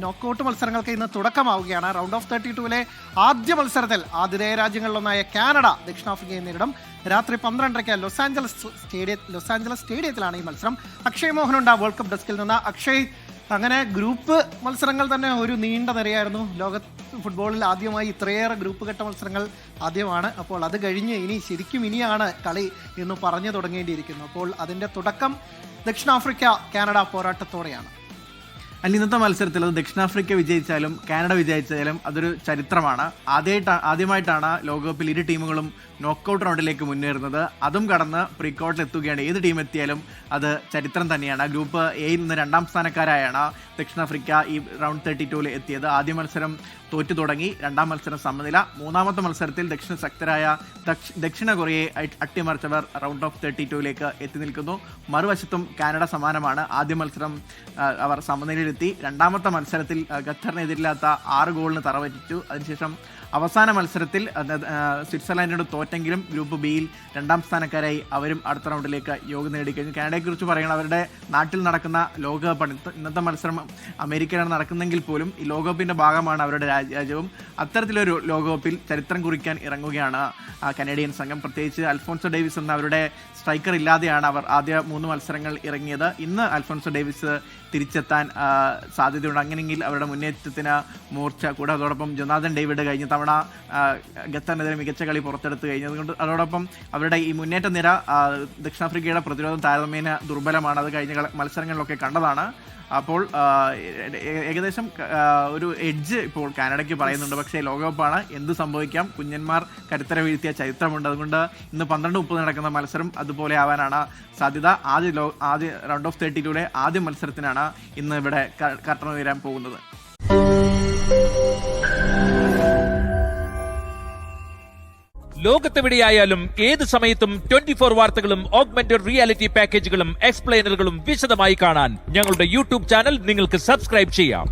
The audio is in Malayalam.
നോക്കൌട്ട് മത്സരങ്ങൾക്ക് ഇന്ന് തുടക്കമാവുകയാണ്. റൗണ്ട് ഓഫ് 32-ലെ ആദ്യ മത്സരത്തിൽ ആതിഥേയ രാജ്യങ്ങളിലൊന്നായ കാനഡ ദക്ഷിണാഫ്രിക്കയെ നേരിടും. രാത്രി 12:30 ലോസ് ആഞ്ചലസ് സ്റ്റേഡിയത്തിലാണ് ഈ മത്സരം. അക്ഷയ് മോഹനുണ്ട് വേൾഡ് കപ്പ് ഡെസ്കിൽ നിന്ന്. അക്ഷയ്, അങ്ങനെ ഗ്രൂപ്പ് മത്സരങ്ങൾ തന്നെ ഒരു നീണ്ട നിരയായിരുന്നു. ലോക ഫുട്ബോളിൽ ആദ്യമായി ഇത്രയേറെ ഗ്രൂപ്പ് ഘട്ട മത്സരങ്ങൾ ആദ്യമാണ്. അപ്പോൾ അത് കഴിഞ്ഞ് ഇനിയാണ് കളി എന്ന് പറഞ്ഞു തുടങ്ങേണ്ടിയിരിക്കുന്നു. അപ്പോൾ അതിൻ്റെ തുടക്കം ദക്ഷിണാഫ്രിക്ക കാനഡ പോരാട്ടത്തോടെയാണ്. ഇന്നത്തെ മത്സരത്തിൽ അത് ദക്ഷിണാഫ്രിക്ക വിജയിച്ചാലും കാനഡ വിജയിച്ചാലും അതൊരു ചരിത്രമാണ്. ആദ്യമായിട്ടാണ് ലോകകപ്പിൽ ഇരു ടീമുകളും നോക്കൌട്ട് റൗണ്ടിലേക്ക് മുന്നേറുന്നത്. അതും കടന്ന് പ്രീക്വാർട്ടറിൽ എത്തുകയാണ്. ഏത് ടീം എത്തിയാലും അത് ചരിത്രം തന്നെയാണ്. ഗ്രൂപ്പ് എയിൽ നിന്ന് 2ാം സ്ഥാനക്കാരായാണ് ദക്ഷിണാഫ്രിക്ക ഈ റൗണ്ട് 32-ൽ എത്തിയത്. ആദ്യ മത്സരം തോറ്റു തുടങ്ങി, 2ാം മത്സരം സമനില, 3ാമത്തെ മത്സരത്തിൽ ശക്തരായ ദക്ഷിണ കൊറിയയെ അട്ടിമറിച്ചവർ റൗണ്ട് ഓഫ് 32-ലേക്ക് എത്തി നിൽക്കുന്നു. മറുവശത്തും കാനഡ സമാനമാണ്. ആദ്യ മത്സരം അവർ സമനിലയിലെത്തി. 2ാമത്തെ മത്സരത്തിൽ ഖത്തറിനെതിരില്ലാത്ത 6 ഗോളിന് തറവറ്റിച്ചു. അതിനുശേഷം അവസാന മത്സരത്തിൽ സ്വിറ്റ്സർലാൻഡിനോട് തോറ്റെങ്കിലും ഗ്രൂപ്പ് ബിയിൽ 2ാം സ്ഥാനക്കാരായി അവരും അടുത്ത റൗണ്ടിലേക്ക് യോഗ്യത നേടിക്കഴിഞ്ഞു. കാനഡയെക്കുറിച്ച് പറയണം, അവരുടെ നാട്ടിൽ നടക്കുന്ന ലോകകപ്പാണ്. ഇന്നത്തെ മത്സരം അമേരിക്കയിലാണ് നടക്കുന്നെങ്കിൽ പോലും ഈ ലോകകപ്പിന്റെ ഭാഗമാണ് അവരുടെ രാജ്യവും. അത്തരത്തിലൊരു ലോകകപ്പിൽ ചരിത്രം കുറിക്കാൻ ഇറങ്ങുകയാണ് കനേഡിയൻ സംഘം. പ്രത്യേകിച്ച് അൽഫോൺസോ ഡേവിസ് എന്ന അവരുടെ സ്ട്രൈക്കർ ഇല്ലാതെയാണ് അവർ ആദ്യ 3 മത്സരങ്ങൾ ഇറങ്ങിയത്. ഇന്ന് അൽഫോൺസോ ഡേവിസ് തിരിച്ചെത്താൻ സാധ്യതയുണ്ട്. അങ്ങനെയെങ്കിൽ അവരുടെ മുന്നേറ്റത്തിന് മൂർച്ച കൂടെ. അതോടൊപ്പം ജൊനാഥൻ ഡേവിഡ് കഴിഞ്ഞ തവണ ഖത്തറിനെതിരെ മികച്ച കളി പുറത്തെടുത്ത് കഴിഞ്ഞതുകൊണ്ട് അതോടൊപ്പം അവരുടെ ഈ മുന്നേറ്റ നിര ദക്ഷിണാഫ്രിക്കയുടെ പ്രതിരോധം താരതമ്യേന ദുർബലമാണ്. അത് കഴിഞ്ഞ മത്സരങ്ങളിലൊക്കെ കണ്ടതാണ്. അപ്പോൾ ഏകദേശം ഒരു എഡ്ജ് ഇപ്പോൾ കാനഡയ്ക്ക് പറയുന്നുണ്ട്. പക്ഷേ ലോകകപ്പാണ്, എന്ത് സംഭവിക്കാം. കുഞ്ഞന്മാർ കരുത്തര വീഴ്ത്തിയ ചരിത്രമുണ്ട്. അതുകൊണ്ട് ഇന്ന് 12:30 നടക്കുന്ന മത്സരം അതുപോലെ ആവാനാണ് സാധ്യത. ആദ്യ റൗണ്ട് ഓഫ് 32-ലെ ആദ്യ മത്സരത്തിനാണ് ഇന്ന് ഇവിടെ കർട്ടൻ ഉയരാൻ പോകുന്നത്. ലോകത്തെവിടെയായാലും ഏത് സമയത്തും 24 വാർത്തകളും ഓഗ്മെന്റഡ് റിയാലിറ്റി പാക്കേജുകളും എക്സ്പ്ലെയിനറുകളും വിശദമായി കാണാൻ ഞങ്ങളുടെ യൂട്യൂബ് ചാനൽ നിങ്ങൾക്ക് സബ്സ്ക്രൈബ് ചെയ്യാം.